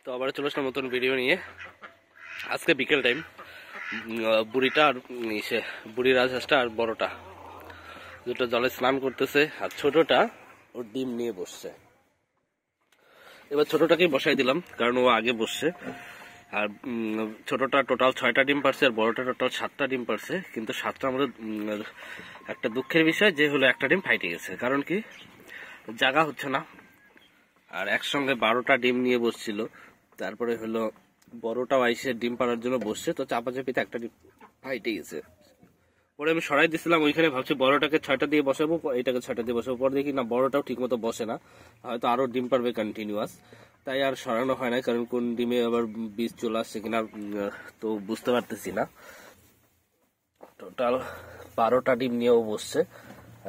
তো আবার চলে আসলাম নতুন ভিডিও নিয়ে। আজকে বিকেল টাইম, বুড়িটা আর বুড়ি রাজহাঁসটা আর বড়টা দুটো জলে স্নান করতেছে, আর ছোটটা ওর ডিম নিয়ে বসছে। এবার ছোটটাকেই বসাই দিলাম কারণ ও আগে বসছে। আর ছোটটা টোটাল 6টা ডিম পারছে আর বড়টা টোটাল 7টা ডিম পারছে, কিন্তু 7টার মধ্যে একটা দুঃখের বিষয় যে হলো একটা ডিম ফাইটে গেছে। কারণ কি, জায়গা হচ্ছে না। আর একসঙ্গে 12টা ডিম নিয়ে বসছিল। তারপরে হলো বড়টা আইসে ডিম পাড়ার জন্য বসছে, তো চাপাচাপিতে একটা ডিম ফাইটে গেছে। পরে আমি সরাই দিছিলাম ওইখানে, ভাবছি বড়টাকে 6টা দিয়ে বসাবো, এটাকে 6টা দিয়ে বসাবো। পরে দেখি না, বড়টাও ঠিক মতো বসে না, হয়তো আরো ডিম পারবে কন্টিনিউয়াস, তাই আর সরানো হয় না। কারণ কোন ডিমে আবার বীজ চলে আসছে কিনা তো বুঝতে পারতেছি না। টোটাল 12টা ডিম নিয়েও বসছে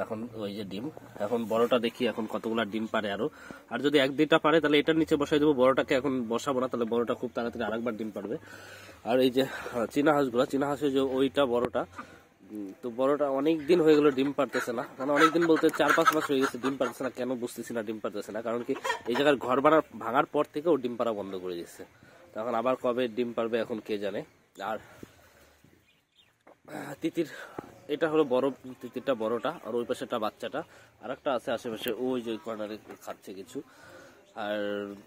এখন। ওই যে ডিম, এখন বড়টা দেখি এখন কতগুলা ডিম পারে আরো। আর যদি 1-2টা পারে তাহলে এটার নিচে বসাই দেবো, বড়টাকে এখন বসাবো না, তাহলে বড়টা খুব তাড়াতাড়ি আরেকবার ডিম পারবে। আর এই যে চীনা হাঁসের যে ওইটা বড়টা, তো বড়টা অনেক দিন হয়ে গেল ডিম পারতেছে না। মানে অনেকদিন বলতে 4-5 মাস হয়ে গেছে ডিম পারতেছে না। কেন বুঝতেছি না ডিম পারতেছে না, কারণ কি এই জায়গার ঘর ভাঙার পর থেকে ও ডিম পাড়া বন্ধ করে দিচ্ছে। তখন আবার কবে ডিম পারবে এখন কে জানে। আর তিতির, এটা হলো বড় তিতিরটা, বড়টা, আর ওই পাশে একটা বাচ্চাটা আর একটা আছে আশেপাশে, ওই যে কর্নারে খাচ্ছে কিছু। আর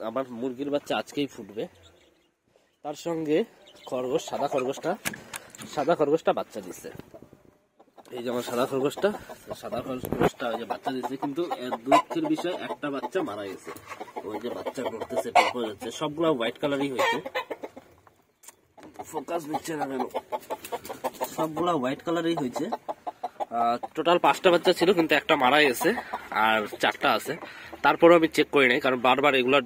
আমার মুরগির বাচ্চা আজকেই ফুটবে। তার সঙ্গে খরগোশ, সাদা খরগোশটা বাচ্চা দিচ্ছে। এই যে আমার সাদা খরগোশটা ওই যে বাচ্চা দিচ্ছে, কিন্তু দুঃখের বিষয় একটা বাচ্চা মারা গেছে। ওই যে বাচ্চা করতেছে, টেম্পো যাচ্ছে, সবগুলা হোয়াইট কালারই হয়েছে। ফোকাস নিচ্ছে না কেন, সবগুলা হোয়াইট কালারই হয়েছে। টোটাল 5টা বাচ্চা ছিল, কিন্তু একটা মারা গেছে আর 4টা আছে। তারপরে আমি চেক করি নাই, কারণ বারবার এগুলা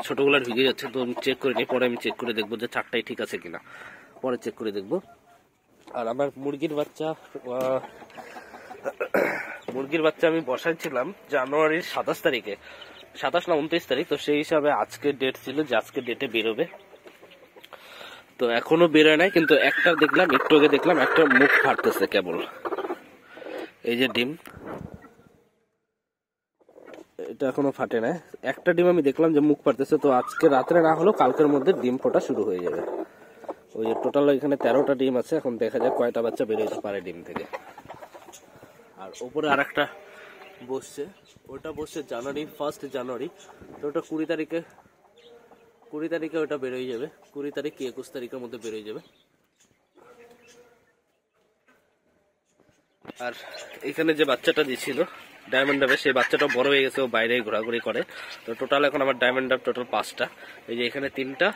ছোটগুলা ঢুকে যাচ্ছে, তো আমি চেক করি নাই। পরে আমি চেক করে দেখবো যে 4টাই ঠিক আছে কিনা, পরে চেক করে দেখবো। আর আমার মুরগির বাচ্চা আমি বসাইছিলাম জানুয়ারির 27 তারিখে, 27 না 29 তারিখ, তো সেই হিসাবে আজকে ডেট ছিল যে আজকে ডেটে বেরোবে। তো এখনো বেরোয় নাই, কিন্তু একটা দেখলাম, একটু আগে দেখলাম একটা মুখ ফাটতেছে কেবল। এই যে ডিম, এটা এখনো ফাটে না। একটা ডিম আমি দেখলাম যে মুখ ফাটতেছে, তো আজকে রাত্রে না হলেও কালকের মধ্যে ডিম ফোটা শুরু হয়ে যাবে। ওই যে টোটাল এখানে 13টা ডিম আছে, এখন দেখা যায় কয়টা বাচ্চা বেরোতে পারে ডিম থেকে। আর ওপরে আর একটা বসছে, ওটা বসছে জানুয়ারি 1 জানুয়ারি, তো ওটা 20 তারিখে ওটা বেরোয় যাবে। 20 তারিখ কি 21 তারিখের মধ্যে বেরোয় যাবে। আর এখানে যে বাচ্চাটা দিয়েছিল ডায়মন্ড ডাবে, সেই বাচ্চাটা বড় হয়ে গেছে, ও বাইরে ঘোরাঘুরি করে। তো টোটাল এখন আমার ডায়মন্ড ডাব টোটাল 5টা। এই যে এখানে 3টা,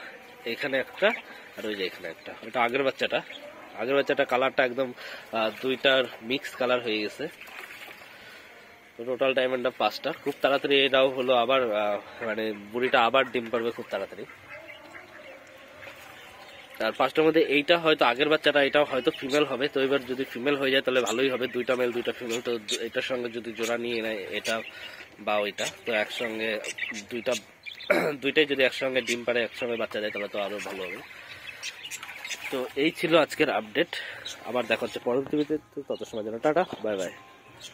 এখানে একটা, আর ওই যে এখানে একটা। এটা আগের বাচ্চাটা কালারটা একদম 2টার মিক্স কালার হয়ে গেছে। টোটাল ডায়মন্ড ডাব 5টা। খুব তাড়াতাড়ি এটাও হলো আবার, মানে বুড়িটা আবার ডিম পারবে খুব তাড়াতাড়ি। আর 5টার মধ্যে এইটা হয়তো আগের বাচ্চাটা, এটাও হয়তো ফিমেল হবে। তো এবার যদি ফিমেল হয়ে যায় তাহলে ভালোই হবে, 2টা মেল 2টা ফিমেল। তো এটার সঙ্গে যদি জোড়া নিয়ে নেয় এটা বা ওইটা, তো একসঙ্গে দুইটাই যদি একসঙ্গে ডিম পারে, একসঙ্গে বাচ্চা দেয়, তাহলে তো আরো ভালো হবে। তো এই ছিল আজকের আপডেট। আবার দেখা হচ্ছে পরবর্তী ভিডিওতে, তত সময় জন্য টাটা, বাই বাই।